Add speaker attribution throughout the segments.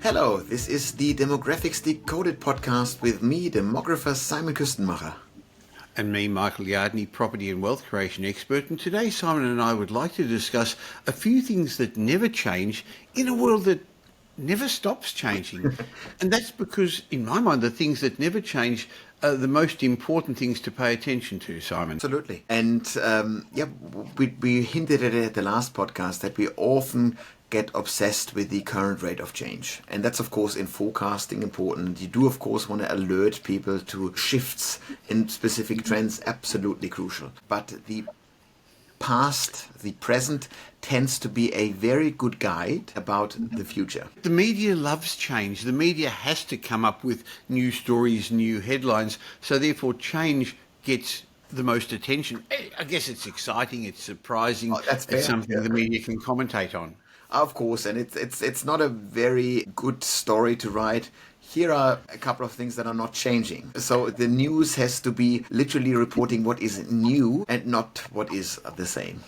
Speaker 1: Hello, this is the Demographics Decoded podcast with me, demographer Simon Kuestenmacher.
Speaker 2: And me, Michael Yardney, property and wealth creation expert. And today Simon and I would like to discuss a few things that never change in a world that never stops changing. And that's because, in my mind, the things that never change are the most important things to pay attention to, Simon.
Speaker 1: Absolutely. And we hinted at it at the last podcast that we often get obsessed with the current rate of change. And that's, of course, in forecasting important. You do, of course, want to alert people to shifts in specific trends, absolutely crucial. But the past, the present, tends to be a very good guide about the future.
Speaker 2: The media loves change. The media has to come up with new stories, new headlines. So therefore change gets the most attention. I guess it's exciting, it's surprising.
Speaker 1: That's fair.
Speaker 2: It's something the media can commentate on.
Speaker 1: Of course, and it's not a very good story to write. Here are a couple of things that are not changing. So the news has to be literally reporting what is new and not what is the same.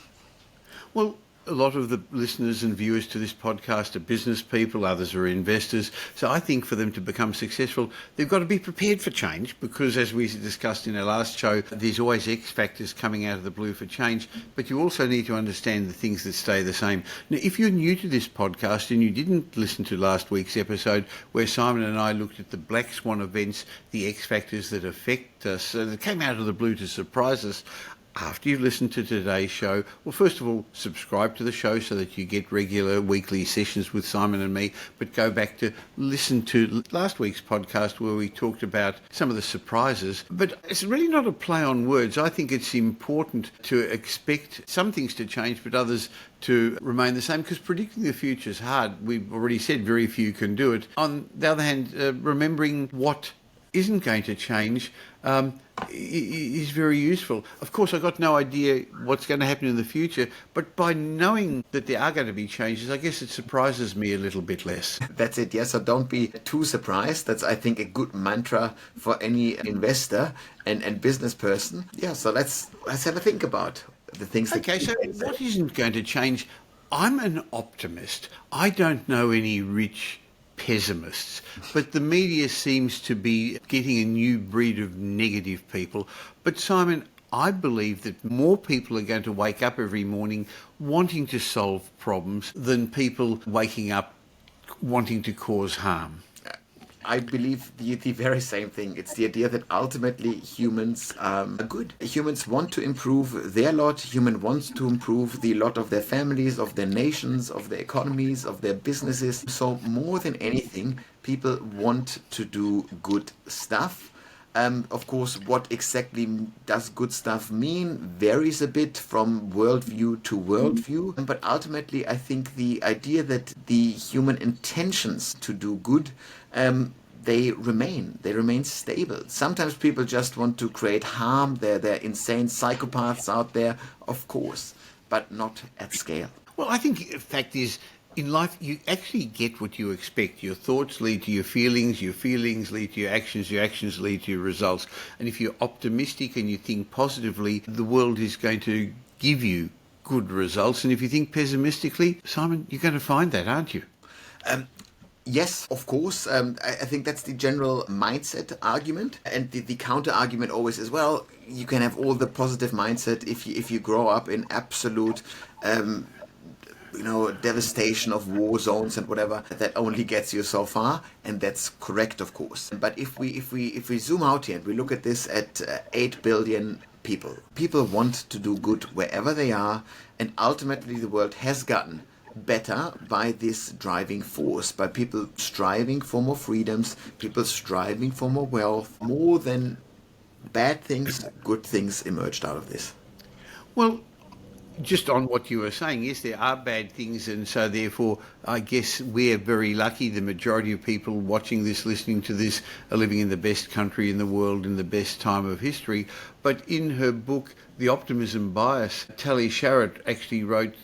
Speaker 2: Well, a lot of the listeners and viewers to this podcast are business people, others are investors. So I think for them to become successful, they've got to be prepared for change because, as we discussed in our last show, there's always X factors coming out of the blue for change. But you also need to understand the things that stay the same. Now, if you're new to this podcast and you didn't listen to last week's episode where Simon and I looked at the black swan events, the X factors that affect us, that came out of the blue to surprise us, after you've listened to today's show, well, first of all, subscribe to the show so that you get regular weekly sessions with Simon and me, but go back to listen to last week's podcast where we talked about some of the surprises. But it's really not a play on words. I think it's important to expect some things to change, but others to remain the same, because predicting the future is hard. We've already said very few can do it. On the other hand, remembering what isn't going to change is very useful. Of course, I've got no idea what's going to happen in the future, but by knowing that there are going to be changes, I guess it surprises me a little bit less.
Speaker 1: That's it, yes. So don't be too surprised. That's, I think, a good mantra for any investor and business person. Yeah, so let's have a think about the things that...
Speaker 2: Okay, so what isn't going to change? I'm an optimist. I don't know any rich pessimists, but the media seems to be getting a new breed of negative people. But Simon, I believe that more people are going to wake up every morning wanting to solve problems than people waking up wanting to cause harm.
Speaker 1: I believe the very same thing. It's the idea that ultimately humans are good. Humans want to improve their lot. Human wants to improve the lot of their families, of their nations, of their economies, of their businesses. So more than anything, people want to do good stuff. Of course, what exactly does good stuff mean varies a bit from worldview to worldview. But ultimately, I think the idea that the human intentions to do good, they remain stable. Sometimes people just want to create harm. They're insane psychopaths out there, of course, but not at scale.
Speaker 2: Well, I think the fact is, in life, you actually get what you expect. Your thoughts lead to your feelings lead to your actions lead to your results. And if you're optimistic and you think positively, the world is going to give you good results. And if you think pessimistically, Simon, you're going to find that, aren't you?
Speaker 1: Yes, of course. I think that's the general mindset argument. And the counter argument always is, well, you can have all the positive mindset if you grow up in absolute devastation of war zones and whatever. That only gets you so far, and that's correct, of course. But if we zoom out here and we look at this at 8 billion people want to do good wherever they are, and ultimately the world has gotten better by this driving force, by people striving for more freedoms, people striving for more wealth. More than bad things, good things emerged out of this.
Speaker 2: Well, just on what you were saying, yes, there are bad things, and so therefore I guess we're very lucky. The majority of people watching this, listening to this, are living in the best country in the world in the best time of history. But in her book, The Optimism Bias, Tali Sharot actually wrote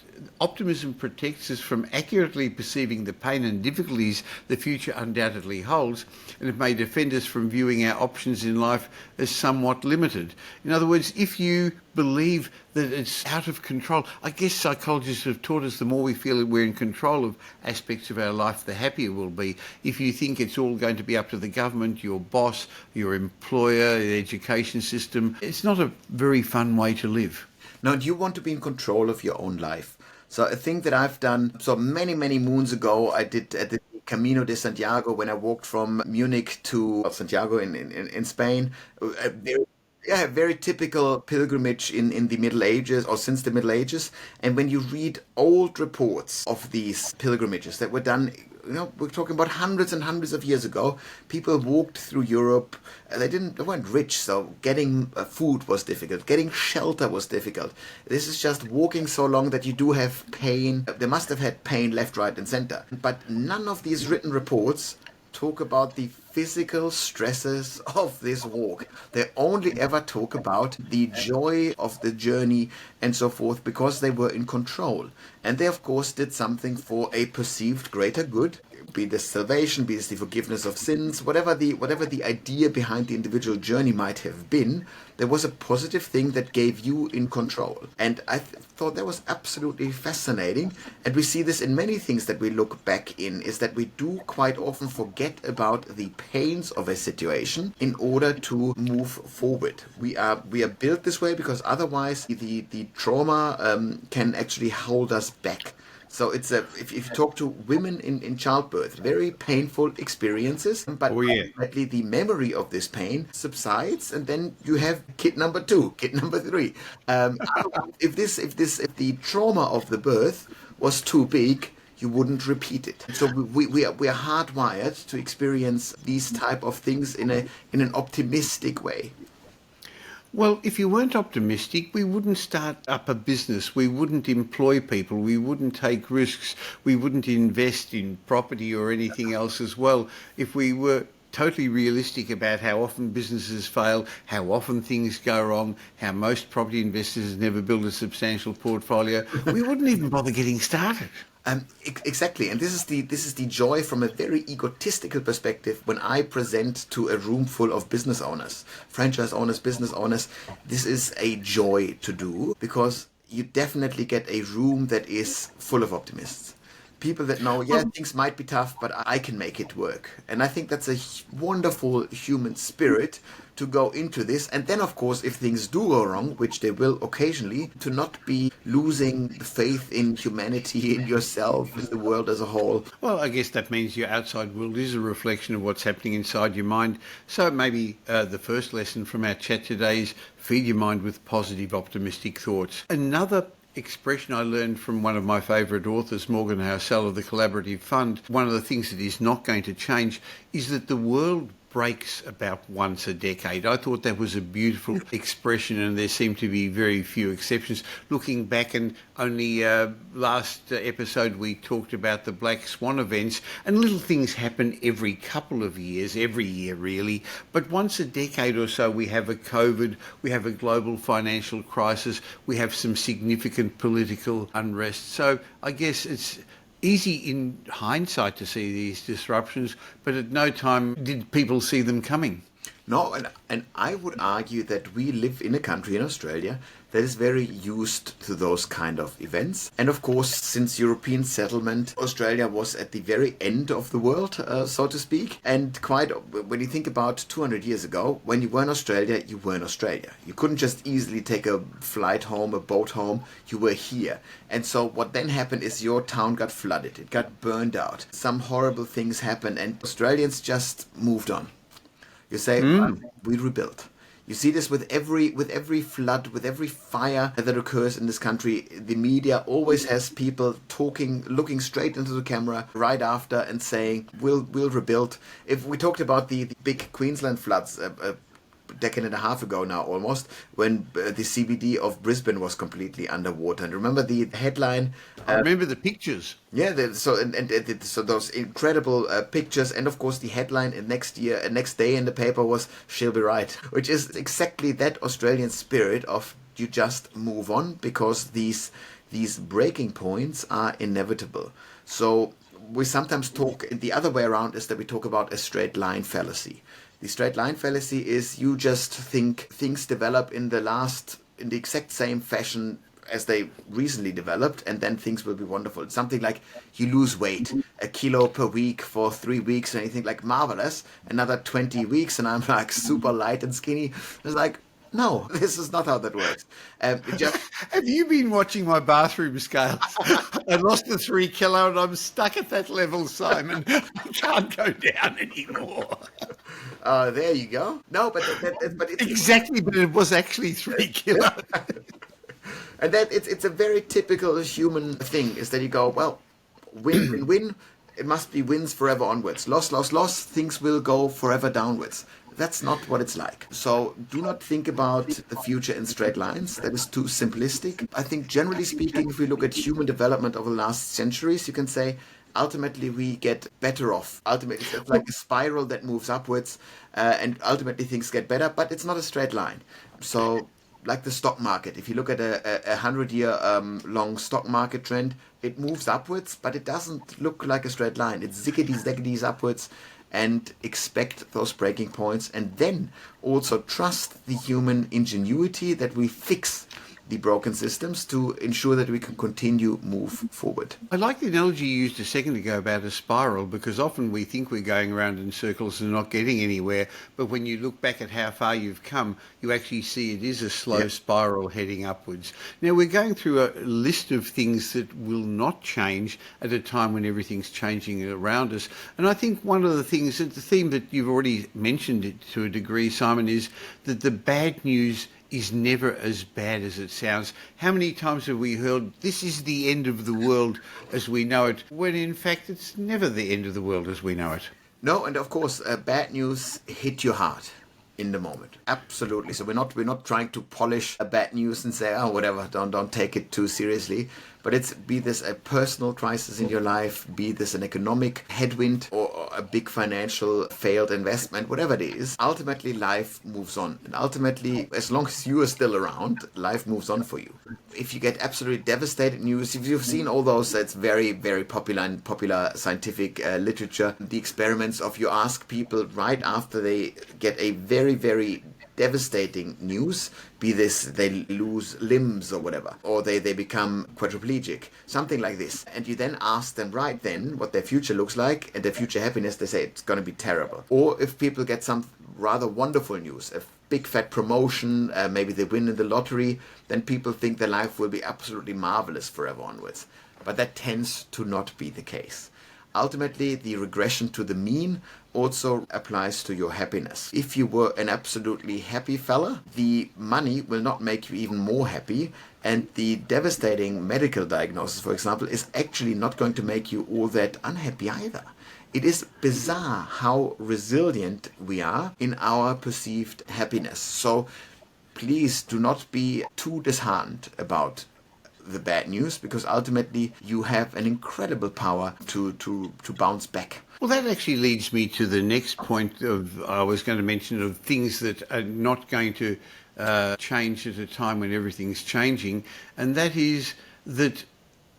Speaker 2: optimism protects us from accurately perceiving the pain and difficulties the future undoubtedly holds, and it may defend us from viewing our options in life as somewhat limited. In other words, if you believe that it's out of control, I guess psychologists have taught us the more we feel that we're in control of aspects of our life, the happier we'll be. If you think it's all going to be up to the government, your boss, your employer, the education system, it's not a very fun way to live.
Speaker 1: Now, do you want to be in control of your own life? So a thing that I've done, so many, many moons ago, I did at the Camino de Santiago when I walked from Munich to Santiago in Spain. Very typical pilgrimage in the Middle Ages or since the Middle Ages. And when you read old reports of these pilgrimages that were done, we're talking about hundreds and hundreds of years ago. People walked through Europe. They weren't rich, so getting food was difficult. Getting shelter was difficult. This is just walking so long that you do have pain. They must have had pain left, right, and center. But none of these written reports talk about the physical stresses of this walk. They only ever talk about the joy of the journey and so forth, because they were in control. And they, of course, did something for a perceived greater good, be this salvation, be this the forgiveness of sins, whatever the idea behind the individual journey might have been. There was a positive thing that gave you in control. And I thought that was absolutely fascinating. And we see this in many things that we look back in, is that we do quite often forget about the pains of a situation in order to move forward. We are built this way because otherwise the trauma can actually hold us back. So it's if you talk to women in childbirth, very painful experiences, but ultimately the memory of this pain subsides, and then you have kid number 2, kid number 3. If the trauma of the birth was too big, you wouldn't repeat it. So we are hardwired to experience these type of things in an optimistic way.
Speaker 2: Well, if you weren't optimistic, we wouldn't start up a business, we wouldn't employ people, we wouldn't take risks, we wouldn't invest in property or anything else as well. If we were totally realistic about how often businesses fail, how often things go wrong, how most property investors never build a substantial portfolio, we wouldn't even bother getting started.
Speaker 1: Exactly, and this is the joy from a very egotistical perspective when I present to a room full of business owners, franchise owners, business owners. This is a joy to do because you definitely get a room that is full of optimists. People that know, things might be tough, but I can make it work. And I think that's a wonderful human spirit to go into this. And then, of course, if things do go wrong, which they will occasionally, to not be losing the faith in humanity, in yourself, in the world as a whole.
Speaker 2: Well, I guess that means your outside world is a reflection of what's happening inside your mind. So maybe the first lesson from our chat today is feed your mind with positive, optimistic thoughts. Another expression I learned from one of my favourite authors, Morgan Housel of the Collaborative Fund, one of the things that is not going to change is that the world breaks about once a decade. I thought that was a beautiful expression, and there seem to be very few exceptions. Looking back, and only last episode we talked about the Black Swan events, and little things happen every couple of years, every year really, but once a decade or so we have a COVID, we have a global financial crisis, we have some significant political unrest. So I guess it's easy in hindsight to see these disruptions, but at no time did people see them coming.
Speaker 1: No, and I would argue that we live in a country, in Australia, that is very used to those kind of events. And of course, since European settlement, Australia was at the very end of the world, so to speak. And when you think about 200 years ago, when you were in Australia, you were in Australia. You couldn't just easily take a flight home, a boat home. You were here. And so what then happened is your town got flooded. It got burned out. Some horrible things happened, and Australians just moved on. You say, we rebuilt. You see this with every flood, with every fire that occurs in this country. The media always has people looking straight into the camera right after and saying, we'll rebuild. If we talked about the big Queensland floods a decade and a half ago now almost, when the CBD of Brisbane was completely underwater. And remember the headline?
Speaker 2: I remember the pictures.
Speaker 1: Yeah, so those incredible pictures, and of course the headline next day in the paper was "She'll be right," which is exactly that Australian spirit of you just move on because these these breaking points are inevitable. So we sometimes talk, the other way around is that we talk about a straight line fallacy. The straight line fallacy is you just think things develop in the exact same fashion as they recently developed, and then things will be wonderful. It's something like you lose weight, a kilo per week for 3 weeks, and you think like marvelous, another 20 weeks, and I'm like super light and skinny. It's like, no, this is not how that works.
Speaker 2: Have you been watching my bathroom scales? I lost the 3 kilo and I'm stuck at that level, Simon. I can't go down anymore.
Speaker 1: There you go. No, but it's
Speaker 2: Exactly, but it was actually 3 kilo.
Speaker 1: and that it's a very typical human thing is that you go, well, win, it must be wins forever onwards. Loss, things will go forever downwards. That's not what it's like. So do not think about the future in straight lines. That is too simplistic. I think generally speaking, if we look at human development over the last centuries, you can say ultimately we get better off. Ultimately, it's like a spiral that moves upwards, and ultimately things get better, but it's not a straight line. So like the stock market, if you look at a 100-year long stock market trend, it moves upwards, but it doesn't look like a straight line. It's ziggity-zaggities upwards, and expect those breaking points, and then also trust the human ingenuity that we fix the broken systems to ensure that we can continue move forward.
Speaker 2: I like the analogy you used a second ago about a spiral, because often we think we're going around in circles and not getting anywhere, but when you look back at how far you've come, you actually see it is a slow spiral heading upwards. Now, we're going through a list of things that will not change at a time when everything's changing around us, and I think one of the things, the theme that you've already mentioned it to a degree, Simon, is that the bad news is never as bad as it sounds. How many times have we heard this is the end of the world as we know it, when in fact it's never the end of the world as we know it?
Speaker 1: No, and of course, bad news hit your heart in the moment. Absolutely. So we're not trying to polish a bad news and say, oh, whatever, don't take it too seriously. But it's, be this a personal crisis in your life, be this an economic headwind or a big financial failed investment, whatever it is, ultimately life moves on. And ultimately, as long as you are still around, life moves on for you. If you get absolutely devastated news, if you've seen all those, that's very, very popular in popular scientific literature, the experiments of you ask people right after they get a very, very devastating news, be this they lose limbs or whatever, or they become quadriplegic, something like this, and you then ask them right then what their future looks like and their future happiness, they say it's going to be terrible. Or if people get some rather wonderful news, a big fat promotion, maybe they win in the lottery, then people think their life will be absolutely marvelous forever onwards. But that tends to not be the case. Ultimately, the regression to the mean also applies to your happiness. If you were an absolutely happy fella, the money will not make you even more happy, and the devastating medical diagnosis, for example, is actually not going to make you all that unhappy either. It is bizarre how resilient we are in our perceived happiness. So please do not be too disheartened about the bad news, because ultimately you have an incredible power to bounce back.
Speaker 2: Well, that actually leads me to the next point I was going to mention, of things that are not going to change at a time when everything's changing, and that is that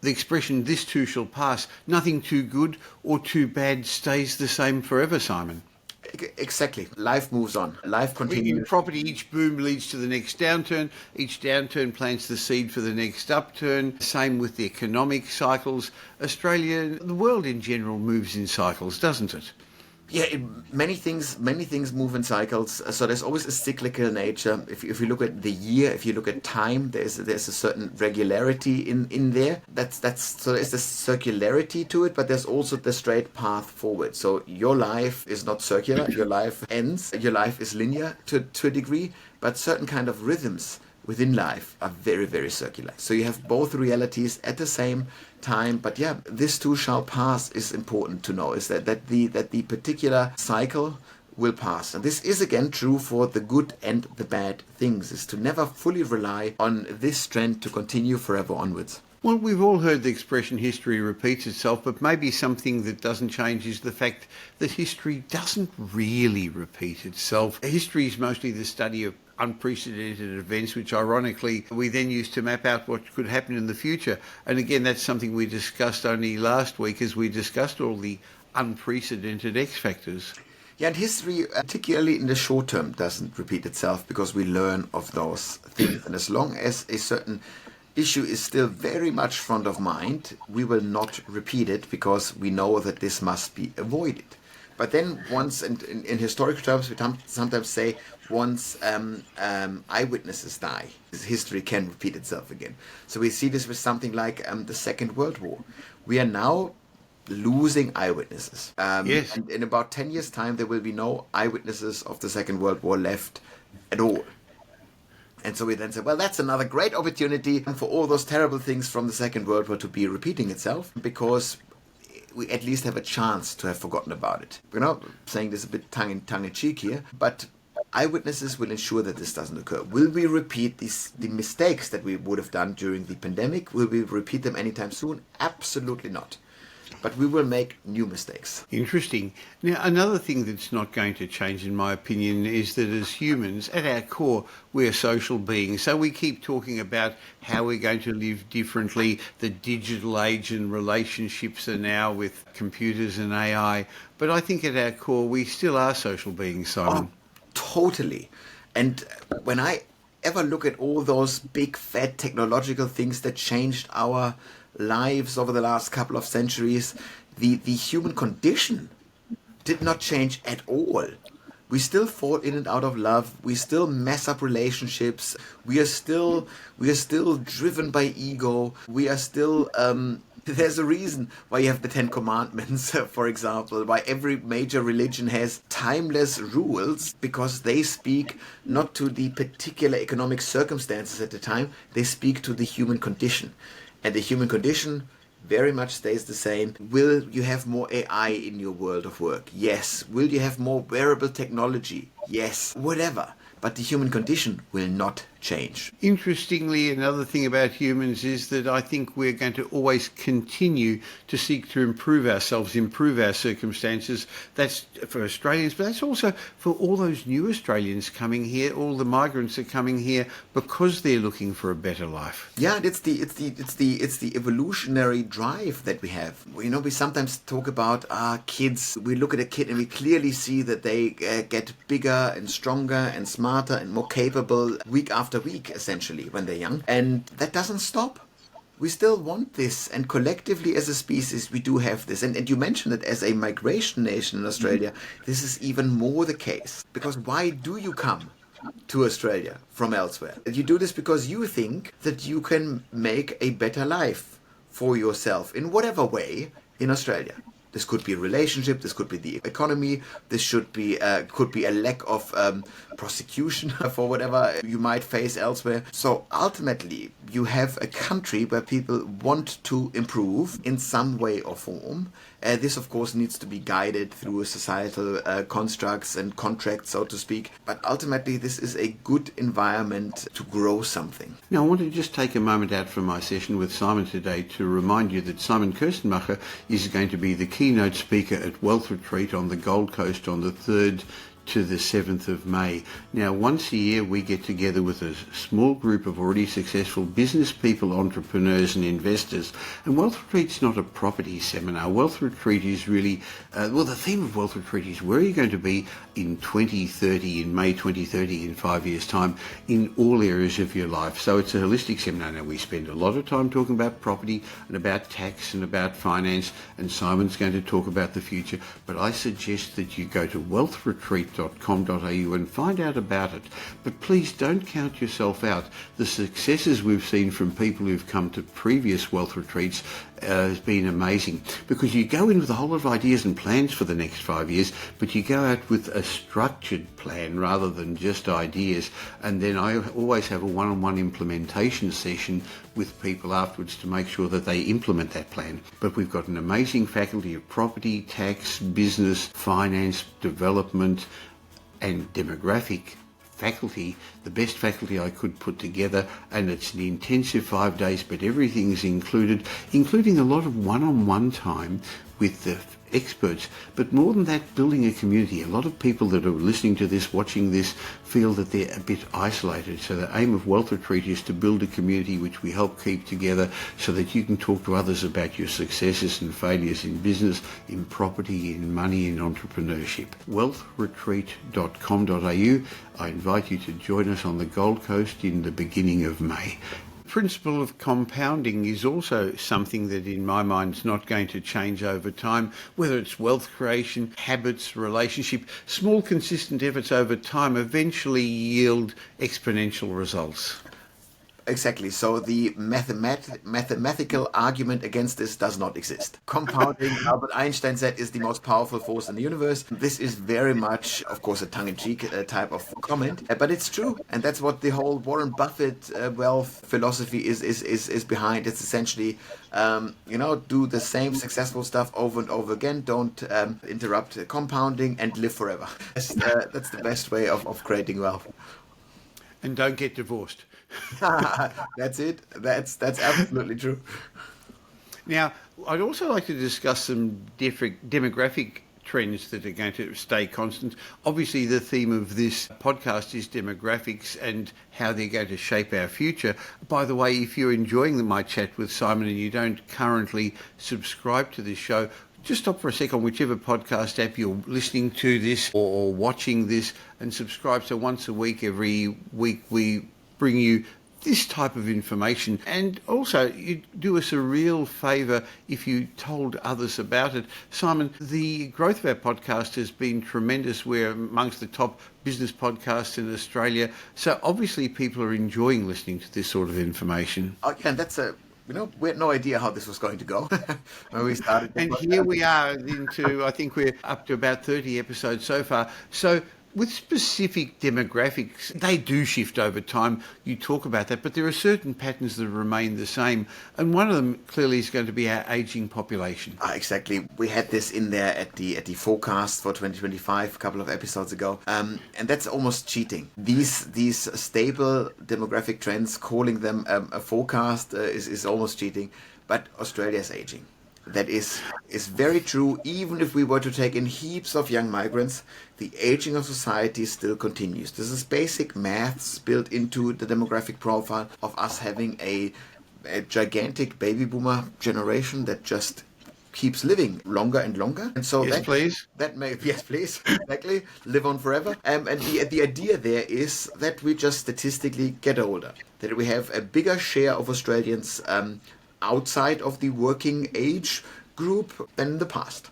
Speaker 2: the expression, this too shall pass, nothing too good or too bad stays the same forever, Simon.
Speaker 1: Exactly. Life moves on. Life continues.
Speaker 2: In property, each boom leads to the next downturn. Each downturn plants the seed for the next upturn. Same with the economic cycles. Australia, the world in general, moves in cycles, doesn't it?
Speaker 1: Yeah, many things move in cycles. So there's always a cyclical nature. If you look at the year, if you look at time, there's a certain regularity in there. So there's the circularity to it, but there's also the straight path forward. So your life is not circular. Your life ends. Your life is linear to a degree, but certain kind of rhythms within life are very, very circular. So you have both realities at the same time. But yeah, this too shall pass is important to know, is that the particular cycle will pass. And this is again true for the good and the bad things, is to never fully rely on this trend to continue forever onwards.
Speaker 2: Well, we've all heard the expression history repeats itself, but maybe something that doesn't change is the fact that history doesn't really repeat itself. History is mostly the study of unprecedented events, which ironically we then use to map out what could happen in the future. And again, that's something we discussed only last week as we discussed all the unprecedented X factors.
Speaker 1: Yeah, and history, particularly in the short term, doesn't repeat itself because we learn of those things. And as long as a certain issue is still very much front of mind, we will not repeat it because we know that this must be avoided. But then once, and in historical terms, we sometimes say once eyewitnesses die, history can repeat itself again. So we see this with something like the Second World War. We are now losing eyewitnesses.
Speaker 2: Yes.
Speaker 1: And in about 10 years' time, there will be no eyewitnesses of the Second World War left at all. And so we then say, well, that's another great opportunity for all those terrible things from the Second World War to be repeating itself, because we at least have a chance to have forgotten about it. You know, saying this a bit tongue-in-cheek here, but eyewitnesses will ensure that this doesn't occur. Will we repeat the mistakes that we would have done during the pandemic? Will we repeat them anytime soon? Absolutely not. But we will make new mistakes.
Speaker 2: Interesting. Now, another thing that's not going to change, in my opinion, is that as humans, at our core, we're social beings. So we keep talking about how we're going to live differently. The digital age and relationships are now with computers and AI. But I think at our core, we still are social beings, Simon.
Speaker 1: Oh, totally. And when I ever look at all those big, fat technological things that changed our lives over the last couple of centuries, the human condition did not change at all. We still fall in and out of love. We still mess up relationships. We are still driven by ego. We are still there's a reason why you have the Ten Commandments, for example, why every major religion has timeless rules, because they speak not to the particular economic circumstances at the time, they speak to the human condition. And the human condition very much stays the same. Will you have more AI in your world of work? Yes. Will you have more wearable technology? Yes. Whatever. But the human condition will not change.
Speaker 2: Interestingly, another thing about humans is that I think we're going to always continue to seek to improve ourselves, improve our circumstances. That's for Australians, but that's also for all those new Australians coming here. All the migrants are coming here because they're looking for a better life.
Speaker 1: Yeah, it's the evolutionary drive that we have. You know, we sometimes talk about kids. We look at a kid and we clearly see that they get bigger and stronger and smarter and more capable week after week, essentially, when they're young. And that doesn't stop. We still want this, and collectively as a species we do have this. And you mentioned that as a migration nation in Australia, this is even more the case. Because why do you come to Australia from elsewhere? You do this because you think that you can make a better life for yourself in whatever way in Australia. This could be a relationship, this could be the economy, this could be a lack of prosecution for whatever you might face elsewhere. So ultimately, you have a country where people want to improve in some way or form. This, of course, needs to be guided through societal constructs and contracts, so to speak. But ultimately, this is a good environment to grow something.
Speaker 2: Now, I want to just take a moment out from my session with Simon today to remind you that Simon Kuestenmacher is going to be the keynote speaker at Wealth Retreat on the Gold Coast on the 3rd to the 7th of May. Now, once a year we get together with a small group of already successful business people, entrepreneurs and investors. And Wealth Retreat's not a property seminar. Wealth Retreat is really, the theme of Wealth Retreat is where are you going to be in 2030, in May 2030, in 5 years' time, in all areas of your life. So it's a holistic seminar. Now, we spend a lot of time talking about property and about tax and about finance, and Simon's going to talk about the future. But I suggest that you go to wealthretreat.com.au and find out about it. But please don't count yourself out. The successes we've seen from people who've come to previous Wealth Retreats has been amazing, because you go in with a whole lot of ideas and plans for the next 5 years, but you go out with a structured plan rather than just ideas. And then I always have a one-on-one implementation session with people afterwards to make sure that they implement that plan. But we've got an amazing faculty of property, tax, business, finance, development and demographic faculty, the best faculty I could put together, and it's an intensive 5 days, but everything's included, including a lot of one-on-one time with the experts. But more than that, building a community. A lot of people that are listening to this, watching this, feel that they're a bit isolated. So the aim of Wealth Retreat is to build a community which we help keep together so that you can talk to others about your successes and failures in business, in property, in money, in entrepreneurship. wealthretreat.com.au. I invite you to join us on the Gold Coast in the beginning of May. Principle of compounding is also something that in my mind is not going to change over time, whether it's wealth creation, habits, relationship. Small consistent efforts over time eventually yield exponential results.
Speaker 1: Exactly. So the mathematical argument against this does not exist. Compounding, Albert Einstein said, is the most powerful force in the universe. This is very much, of course, a tongue-in-cheek type of comment, but it's true, and that's what the whole Warren Buffett wealth philosophy is behind. It's essentially, do the same successful stuff over and over again. Don't interrupt compounding and live forever. That's the best way of creating wealth.
Speaker 2: And don't get divorced.
Speaker 1: That's it. That's absolutely true.
Speaker 2: Now, I'd also like to discuss some different demographic trends that are going to stay constant. Obviously, the theme of this podcast is demographics and how they're going to shape our future. By the way, if you're enjoying my chat with Simon and you don't currently subscribe to this show, just stop for a sec on whichever podcast app you're listening to this or watching this and subscribe. So once a week, every week, we bring you this type of information. And also, you do us a real favour if you told others about it. Simon, the growth of our podcast has been tremendous. We're amongst the top business podcasts in Australia. So obviously people are enjoying listening to this sort of information.
Speaker 1: Okay, and that's we had no idea how this was going to go when we started.
Speaker 2: And here we are I think we're up to about 30 episodes so far. So with specific demographics, they do shift over time. You talk about that, but there are certain patterns that remain the same. And one of them clearly is going to be our ageing population.
Speaker 1: Exactly. We had this in there at the forecast for 2025 a couple of episodes ago. And that's almost cheating. These stable demographic trends, calling them a forecast is almost cheating. But Australia is aging. That is very true. Even if we were to take in heaps of young migrants, the aging of society still continues. This is basic maths built into the demographic profile of us having a gigantic baby boomer generation that just keeps living longer and longer. And so
Speaker 2: yes, please.
Speaker 1: Yes, please. Exactly. Live on forever. And the idea there is that we just statistically get older. That we have a bigger share of Australians outside of the working age group than in the past.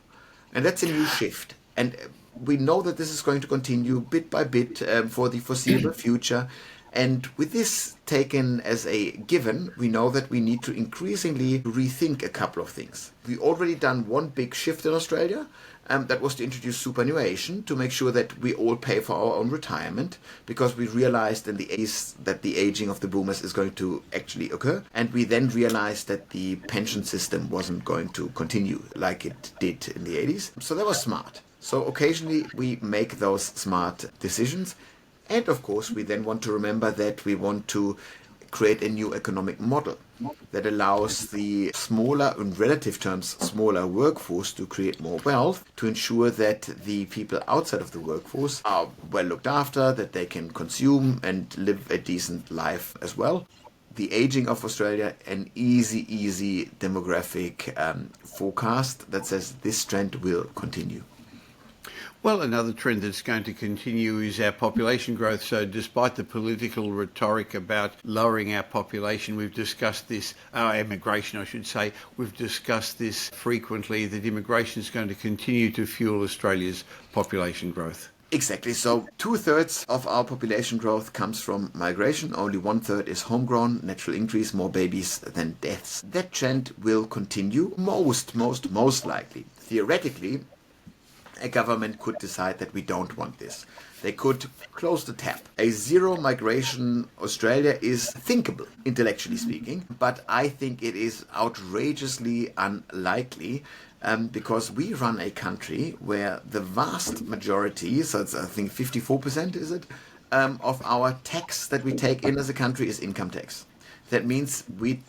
Speaker 1: And that's a new shift. And we know that this is going to continue bit by bit for the foreseeable future. And with this taken as a given, we know that we need to increasingly rethink a couple of things. We've already done one big shift in Australia, that was to introduce superannuation to make sure that we all pay for our own retirement, because we realized in the 80s that the aging of the boomers is going to actually occur. And we then realized that the pension system wasn't going to continue like it did in the 80s. So that was smart. So occasionally we make those smart decisions. And of course, we then want to remember that we want to create a new economic model that allows the smaller, in relative terms, smaller workforce to create more wealth, to ensure that the people outside of the workforce are well looked after, that they can consume and live a decent life as well. The aging of Australia, an easy demographic forecast that says this trend will continue.
Speaker 2: Well, another trend that's going to continue is our population growth. So despite the political rhetoric about lowering our population, we've discussed this, our immigration, I should say, we've discussed this frequently, that immigration is going to continue to fuel Australia's population growth.
Speaker 1: Exactly. So 2/3 of our population growth comes from migration. Only 1/3 is homegrown, natural increase, more babies than deaths. That trend will continue most likely. Theoretically, a government could decide that we don't want this. They could close the tap. A zero migration Australia is thinkable, intellectually speaking, but I think it is outrageously unlikely because we run a country where the vast majority, so it's I think 54%, is it, of our tax that we take in as a country is income tax. That means we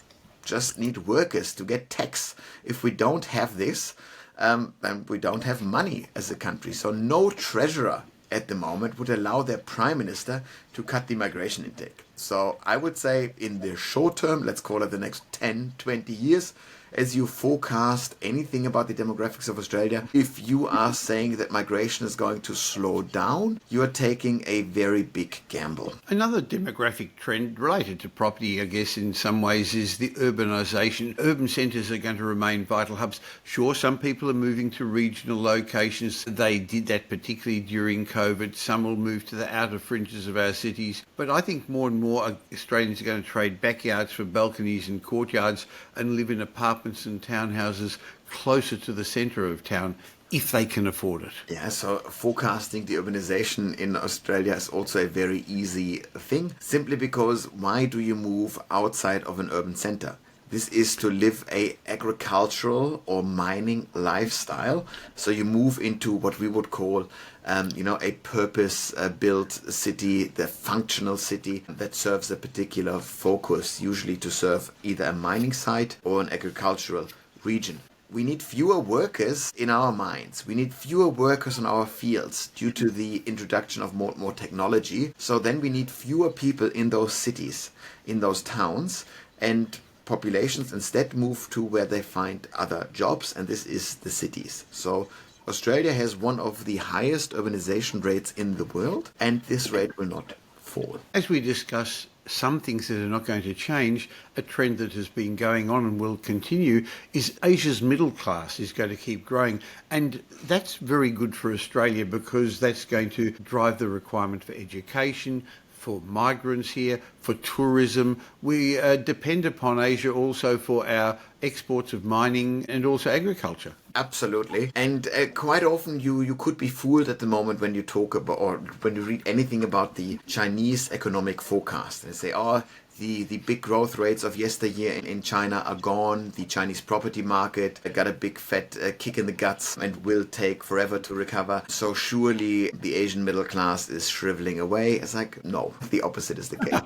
Speaker 1: just need workers to get tax. If we don't have this, then we don't have money as a country. So no treasurer at the moment would allow their prime minister to cut the migration intake. So I would say in the short term, let's call it the next 10, 20 years, as you forecast anything about the demographics of Australia, if you are saying that migration is going to slow down, you are taking a very big gamble.
Speaker 2: Another demographic trend related to property, I guess, in some ways, is the urbanisation. Urban centres are going to remain vital hubs. Sure, some people are moving to regional locations. They did that particularly during COVID. Some will move to the outer fringes of our cities. But I think more and more Australians are going to trade backyards for balconies and courtyards and live in apartments and townhouses closer to the centre of town if they can afford it.
Speaker 1: Yeah, so forecasting the urbanization in Australia is also a very easy thing, simply because why do you move outside of an urban centre? This is to live a agricultural or mining lifestyle. So you move into what we would call, a purpose-built city, the functional city that serves a particular focus, usually to serve either a mining site or an agricultural region. We need fewer workers in our mines. We need fewer workers in our fields due to the introduction of more technology. So then we need fewer people in those cities, in those towns, and populations instead move to where they find other jobs, and this is the cities. So Australia has one of the highest urbanization rates in the world, and this rate will not fall.
Speaker 2: As we discuss some things that are not going to change, a trend that has been going on and will continue is Asia's middle class is going to keep growing. And that's very good for Australia because that's going to drive the requirement for education, for migrants here, for tourism. We depend upon Asia also for our exports of mining and also agriculture.
Speaker 1: Absolutely. And quite often you could be fooled at the moment when you talk about, or when you read anything about the Chinese economic forecast. They say, the big growth rates of yesteryear in China are gone. The Chinese property market got a big fat kick in the guts and will take forever to recover. So surely the Asian middle class is shriveling away. It's like, no, the opposite is the case.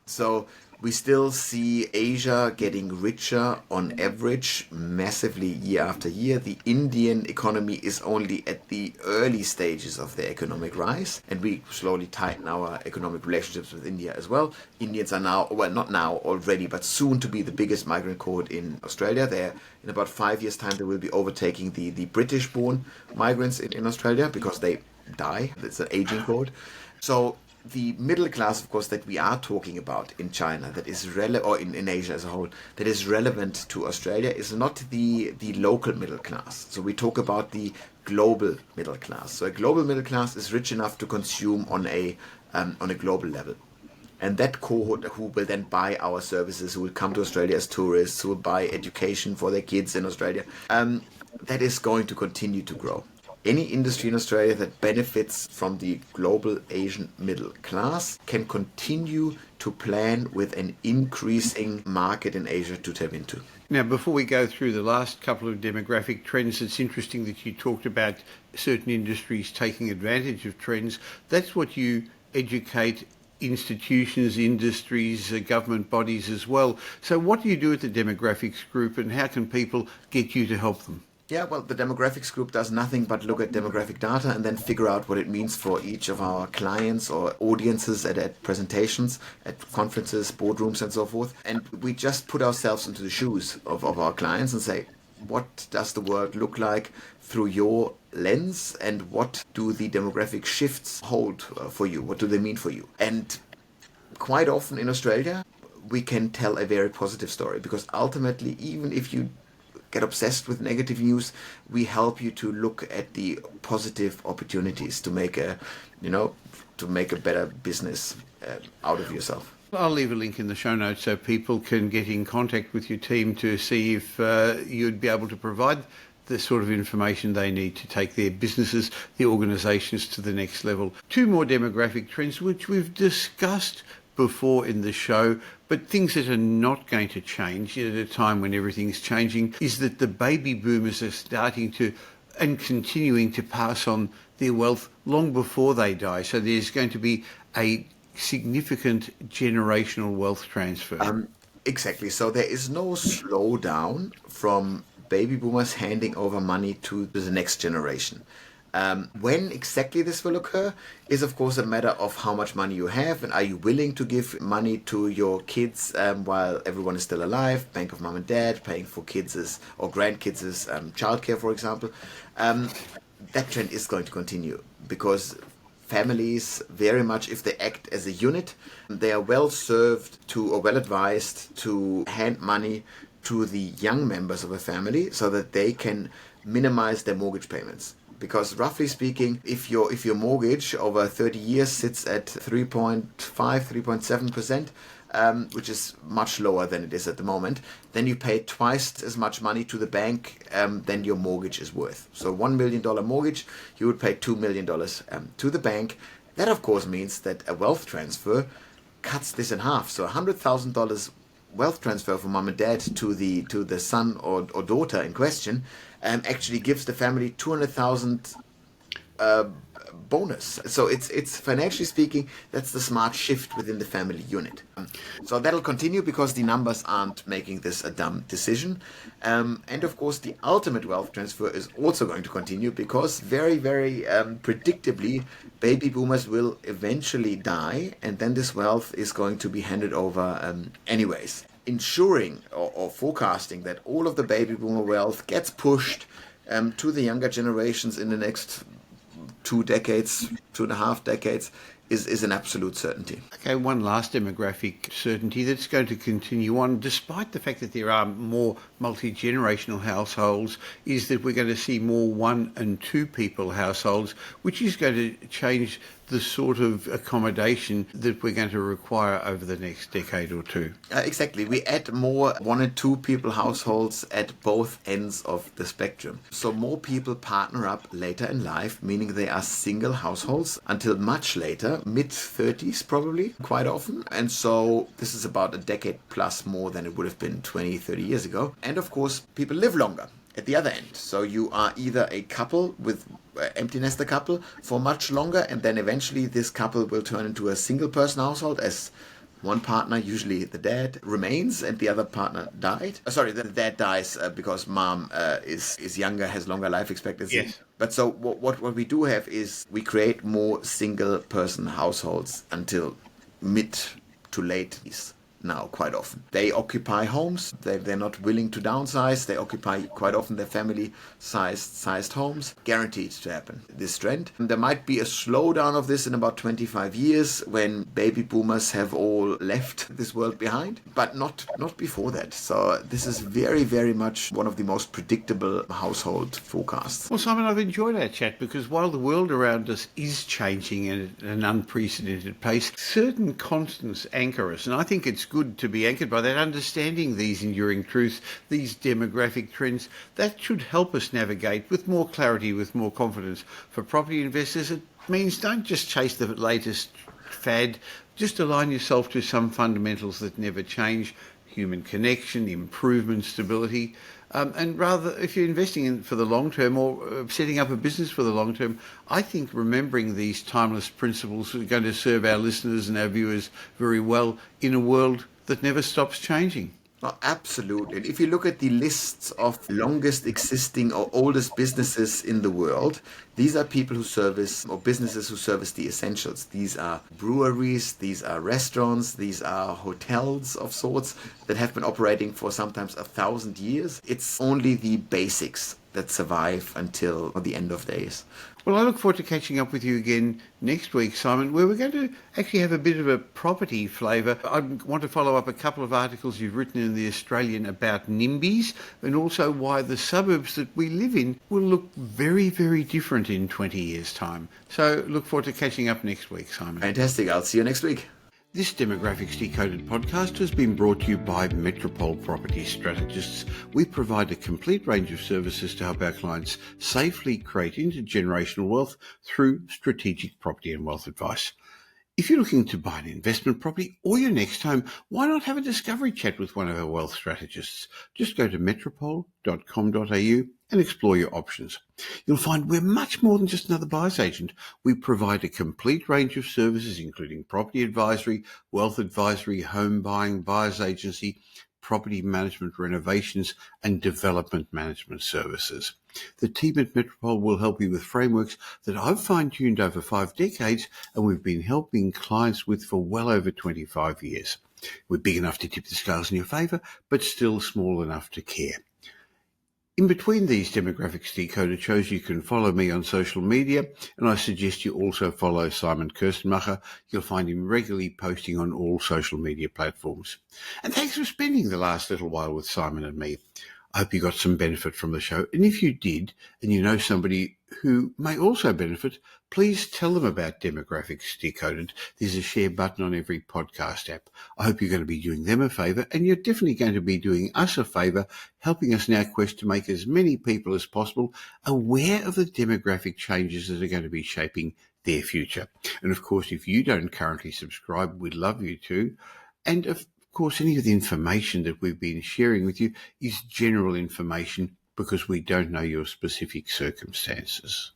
Speaker 1: So we still see Asia getting richer on average massively year after year. The Indian economy is only at the early stages of their economic rise, and we slowly tighten our economic relationships with India as well. Indians are now, well, not now already, but soon to be the biggest migrant cohort in Australia. They're, in about 5 years' time, they will be overtaking the British-born migrants in Australia because they die. It's an aging cohort. So the middle class, of course, that we are talking about in China, that is or in Asia as a whole, that is relevant to Australia, is not the local middle class. So we talk about the global middle class. So a global middle class is rich enough to consume on a global level. And that cohort who will then buy our services, who will come to Australia as tourists, who will buy education for their kids in Australia, that is going to continue to grow. Any industry in Australia that benefits from the global Asian middle class can continue to plan with an increasing market in Asia to tap into.
Speaker 2: Now, before we go through the last couple of demographic trends, it's interesting that you talked about certain industries taking advantage of trends. That's what you educate institutions, industries, government bodies as well. So what do you do with the demographics group and how can people get you to help them?
Speaker 1: Yeah, well, the demographics group does nothing but look at demographic data and then figure out what it means for each of our clients or audiences at presentations, at conferences, boardrooms and so forth. And we just put ourselves into the shoes of our clients and say, what does the world look like through your lens and what do the demographic shifts hold for you? What do they mean for you? And quite often in Australia, we can tell a very positive story because ultimately, even if you get obsessed with negative news, we help you to look at the positive opportunities to make a better business out of yourself.
Speaker 2: I'll leave a link in the show notes so people can get in contact with your team to see if you'd be able to provide the sort of information they need to take their businesses, their organisations to the next level. 2 more demographic trends which we've discussed before in the show, but things that are not going to change at a time when everything's changing is that the baby boomers are starting to and continuing to pass on their wealth long before they die. So there's going to be a significant generational wealth transfer.
Speaker 1: Exactly. So there is no slowdown from baby boomers handing over money to the next generation. When exactly this will occur is, of course, a matter of how much money you have and are you willing to give money to your kids while everyone is still alive, bank of mom and dad, paying for kids' or grandkids' childcare, for example. That trend is going to continue because families very much, if they act as a unit, they are well served to or well advised to hand money to the young members of a family so that they can minimize their mortgage payments. Because roughly speaking, if your mortgage over 30 years sits at 3.5, 3.7%, which is much lower than it is at the moment, then you pay twice as much money to the bank than your mortgage is worth. So $1 million mortgage, you would pay $2 million to the bank. That, of course, means that a wealth transfer cuts this in half. So $100,000 wealth transfer from mom and dad to the son or daughter in question actually gives the family 200,000 bonus. So it's financially speaking, that's the smart shift within the family unit. So that'll continue because the numbers aren't making this a dumb decision. And of course, the ultimate wealth transfer is also going to continue because very, very predictably, baby boomers will eventually die, and then this wealth is going to be handed over anyways. Ensuring or forecasting that all of the baby boomer wealth gets pushed to the younger generations in the next 2 decades, 2.5 decades, is an absolute certainty.
Speaker 2: Okay, one last demographic certainty that's going to continue on, despite the fact that there are more multi-generational households, is that we're going to see more 1 and 2 people households, which is going to change the sort of accommodation that we're going to require over the next decade or two.
Speaker 1: Exactly. We add more 1 and 2 people households at both ends of the spectrum. So more people partner up later in life, meaning they are single households until much later, mid-30s probably, quite often. And so this is about a decade plus more than it would have been 20, 30 years ago. And of course, people live longer at the other end. So you are either a couple with empty nester couple for much longer, and then eventually this couple will turn into a single person household as one partner, usually the dad, remains and the other partner died. The dad dies because mom is younger, has longer life expectancy.
Speaker 2: Yes.
Speaker 1: But so what we do have is we create more single person households until mid to late now quite often. They occupy homes. They're not willing to downsize. They occupy quite often their family-sized homes. Guaranteed to happen, this trend. And there might be a slowdown of this in about 25 years when baby boomers have all left this world behind, but not before that. So this is very, very much one of the most predictable household forecasts.
Speaker 2: Well, Simon, I've enjoyed our chat because while the world around us is changing at an unprecedented pace, certain constants anchor us. And I think it's good to be anchored by that, understanding these enduring truths, these demographic trends. That should help us navigate with more clarity, with more confidence. For property investors, it means don't just chase the latest fad, just align yourself to some fundamentals that never change: human connection, improvement, stability. And rather, if you're investing in for the long term or setting up a business for the long term, I think remembering these timeless principles are going to serve our listeners and our viewers very well in a world that never stops changing.
Speaker 1: Oh, absolutely. And if you look at the lists of longest existing or oldest businesses in the world, these are people who service, or businesses who service the essentials. These are breweries, these are restaurants, these are hotels of sorts that have been operating for sometimes 1,000 years. It's only the basics that survive until the end of days.
Speaker 2: Well, I look forward to catching up with you again next week, Simon, where we're going to actually have a bit of a property flavour. I want to follow up a couple of articles you've written in The Australian about NIMBYs, and also why the suburbs that we live in will look very, very different in 20 years' time. So look forward to catching up next week, Simon.
Speaker 1: Fantastic. I'll see you next week.
Speaker 2: This Demographics Decoded podcast has been brought to you by Metropole Property Strategists. We provide a complete range of services to help our clients safely create intergenerational wealth through strategic property and wealth advice. If you're looking to buy an investment property or your next home, why not have a discovery chat with one of our wealth strategists? Just go to metropole.com.au and explore your options. You'll find we're much more than just another buyer's agent. We provide a complete range of services, including property advisory, wealth advisory, home buying, buyer's agency, property management, renovations, and development management services. The team at Metropole will help you with frameworks that I've fine-tuned over 5 decades and we've been helping clients with for well over 25 years. We're big enough to tip the scales in your favour, but still small enough to care. In between these Demographics Decoded shows, you can follow me on social media, and I suggest you also follow Simon Kuestenmacher. You'll find him regularly posting on all social media platforms. And thanks for spending the last little while with Simon and me. I hope you got some benefit from the show, and if you did, and you know somebody who may also benefit, please tell them about Demographics Decoded. There's a share button on every podcast app. I hope you're going to be doing them a favour, and you're definitely going to be doing us a favour, helping us in our quest to make as many people as possible aware of the demographic changes that are going to be shaping their future. And of course, if you don't currently subscribe, we'd love you to. And of course, any of the information that we've been sharing with you is general information because we don't know your specific circumstances.